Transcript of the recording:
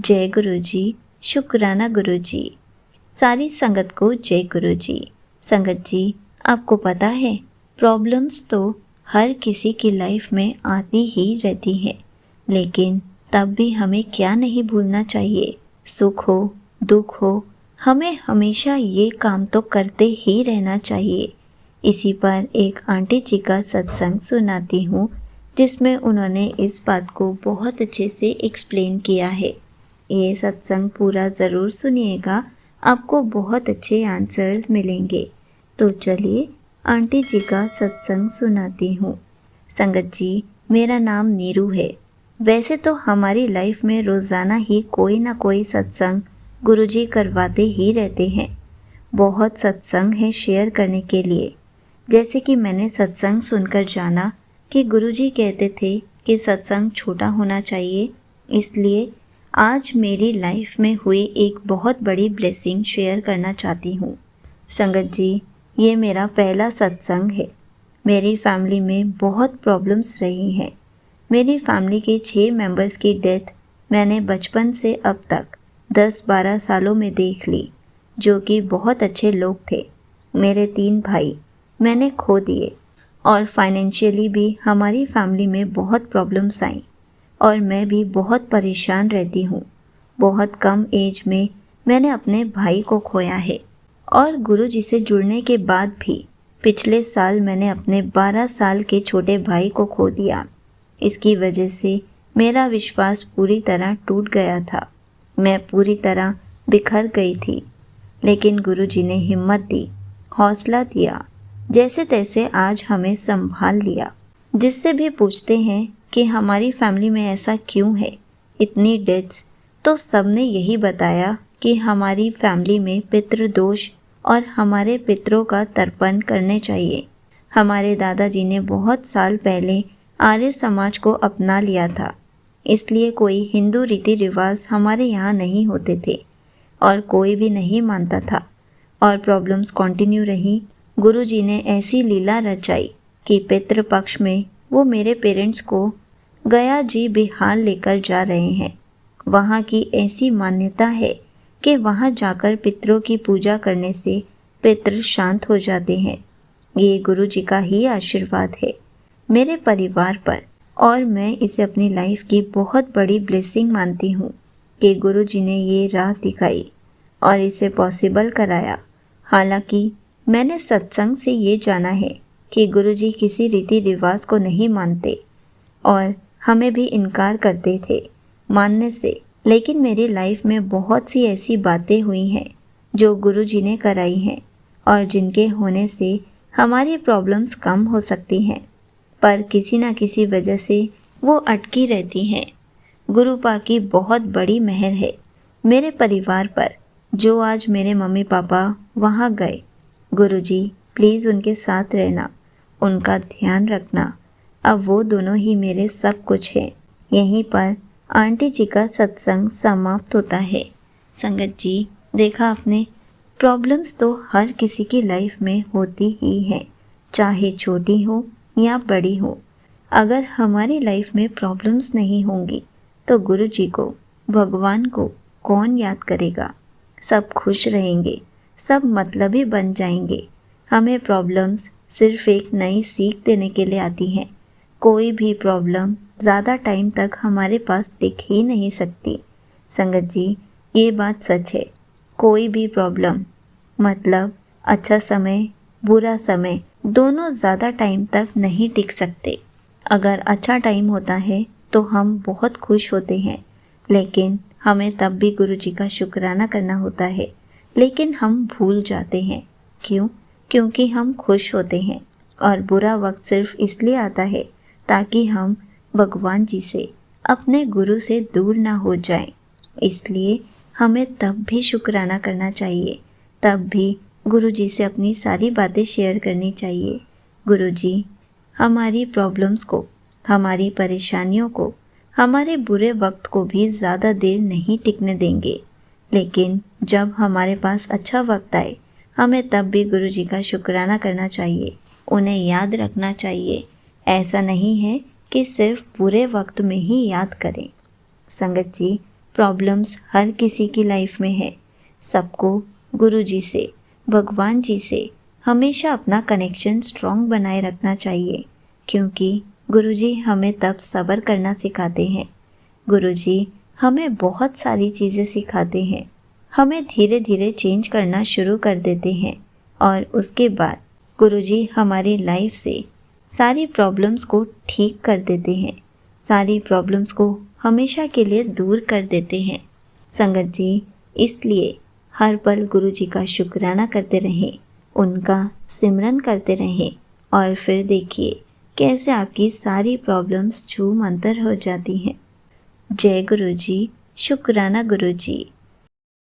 जय गुरु जी, शुक्राना गुरु जी। सारी संगत को जय गुरु जी। संगत जी, आपको पता है प्रॉब्लम्स तो हर किसी की लाइफ में आती ही रहती हैं, लेकिन तब भी हमें क्या नहीं भूलना चाहिए, सुख हो दुख हो हमें हमेशा ये काम तो करते ही रहना चाहिए। इसी पर एक आंटी जी का सत्संग सुनाती हूँ, जिसमें उन्होंने इस बात को बहुत अच्छे से एक्सप्लेन किया है। ये सत्संग पूरा ज़रूर सुनिएगा, आपको बहुत अच्छे आंसर्स मिलेंगे। तो चलिए आंटी जी का सत्संग सुनाती हूँ। संगत जी, मेरा नाम नीरू है। वैसे तो हमारी लाइफ में रोज़ाना ही कोई ना कोई सत्संग गुरुजी करवाते ही रहते हैं। बहुत सत्संग है शेयर करने के लिए। जैसे कि मैंने सत्संग सुनकर जाना कि गुरुजी कहते थे कि सत्संग छोटा होना चाहिए, इसलिए आज मेरी लाइफ में हुई एक बहुत बड़ी ब्लेसिंग शेयर करना चाहती हूँ। संगत जी, ये मेरा पहला सत्संग है। मेरी फैमिली में बहुत प्रॉब्लम्स रही हैं। मेरी फैमिली के 6 मेंबर्स की डेथ मैंने बचपन से अब तक 10-12 सालों में देख ली, जो कि बहुत अच्छे लोग थे। मेरे 3 भाई मैंने खो दिए और फाइनेंशियली भी हमारी फैमिली में बहुत प्रॉब्लम्स आई और मैं भी बहुत परेशान रहती हूँ। बहुत कम एज में मैंने अपने भाई को खोया है और गुरुजी से जुड़ने के बाद भी पिछले साल मैंने अपने 12 साल के छोटे भाई को खो दिया। इसकी वजह से मेरा विश्वास पूरी तरह टूट गया था। मैं पूरी तरह बिखर गई थी, लेकिन गुरुजी ने हिम्मत दी, हौसला दिया, जैसे तैसे आज हमें संभाल लिया। जिससे भी पूछते हैं कि हमारी फैमिली में ऐसा क्यों है, इतनी डेथ्स, तो सबने यही बताया कि हमारी फैमिली में पितृदोष और हमारे पितरों का तर्पण करने चाहिए। हमारे दादाजी ने बहुत साल पहले आर्य समाज को अपना लिया था, इसलिए कोई हिंदू रीति रिवाज हमारे यहाँ नहीं होते थे और कोई भी नहीं मानता था और प्रॉब्लम्स कंटिन्यू रही। गुरुजी ने ऐसी लीला रचाई कि पितृ पक्ष में वो मेरे पेरेंट्स को गया जी बिहार लेकर जा रहे हैं। वहाँ की ऐसी मान्यता है कि वहाँ जाकर पितरों की पूजा करने से पितृ शांत हो जाते हैं। ये गुरुजी का ही आशीर्वाद है मेरे परिवार पर और मैं इसे अपनी लाइफ की बहुत बड़ी ब्लेसिंग मानती हूँ कि गुरुजी ने ये राह दिखाई और इसे पॉसिबल कराया। हालांकि मैंने सत्संग से ये जाना है कि गुरुजी किसी रीति रिवाज को नहीं मानते और हमें भी इनकार करते थे मानने से, लेकिन मेरी लाइफ में बहुत सी ऐसी बातें हुई हैं जो गुरुजी ने कराई हैं और जिनके होने से हमारी प्रॉब्लम्स कम हो सकती हैं, पर किसी न किसी वजह से वो अटकी रहती हैं। गुरुपा की बहुत बड़ी मेहर है मेरे परिवार पर, जो आज मेरे मम्मी पापा वहाँ गए। गुरुजी प्लीज़ उनके साथ रहना, उनका ध्यान रखना। अब वो दोनों ही मेरे सब कुछ हैं। यहीं पर आंटी जी का सत्संग समाप्त होता है। संगत जी, देखा आपने, प्रॉब्लम्स तो हर किसी की लाइफ में होती ही हैं, चाहे छोटी हो या बड़ी हो। अगर हमारी लाइफ में प्रॉब्लम्स नहीं होंगी तो गुरुजी को, भगवान को कौन याद करेगा। सब खुश रहेंगे, सब मतलबी बन जाएंगे। हमें प्रॉब्लम्स सिर्फ एक नई सीख देने के लिए आती हैं। कोई भी प्रॉब्लम ज़्यादा टाइम तक हमारे पास टिक ही नहीं सकती। संगत जी, ये बात सच है। कोई भी प्रॉब्लम, मतलब अच्छा समय बुरा समय, दोनों ज़्यादा टाइम तक नहीं टिक सकते। अगर अच्छा टाइम होता है तो हम बहुत खुश होते हैं, लेकिन हमें तब भी गुरुजी का शुक्राना करना होता है। लेकिन हम भूल जाते हैं। क्यों? क्योंकि हम खुश होते हैं और बुरा वक्त सिर्फ इसलिए आता है ताकि हम भगवान जी से, अपने गुरु से दूर ना हो जाएं। इसलिए हमें तब भी शुक्राना करना चाहिए, तब भी गुरुजी से अपनी सारी बातें शेयर करनी चाहिए। गुरुजी, हमारी प्रॉब्लम्स को, हमारी परेशानियों को, हमारे बुरे वक्त को भी ज़्यादा देर नहीं टिकने देंगे, लेकिन जब हमारे पास अच्छा वक्त आए हमें तब भी गुरुजी का शुक्राना करना चाहिए, उन्हें याद रखना चाहिए। ऐसा नहीं है कि सिर्फ बुरे वक्त में ही याद करें। संगत जी, प्रॉब्लम्स हर किसी की लाइफ में है। सबको गुरुजी से, भगवान जी से हमेशा अपना कनेक्शन स्ट्रॉन्ग बनाए रखना चाहिए, क्योंकि गुरुजी हमें तब सब्र करना सिखाते हैं। गुरुजी हमें बहुत सारी चीज़ें सिखाते हैं, हमें धीरे धीरे चेंज करना शुरू कर देते हैं और उसके बाद गुरुजी हमारी लाइफ से सारी प्रॉब्लम्स को ठीक कर देते हैं, सारी प्रॉब्लम्स को हमेशा के लिए दूर कर देते हैं। संगत जी, इसलिए हर पल गुरुजी का शुक्राना करते रहें, उनका सिमरन करते रहें और फिर देखिए कैसे आपकी सारी प्रॉब्लम्स छूमंतर हो जाती हैं। जय गुरुजी, शुक्राना गुरुजी।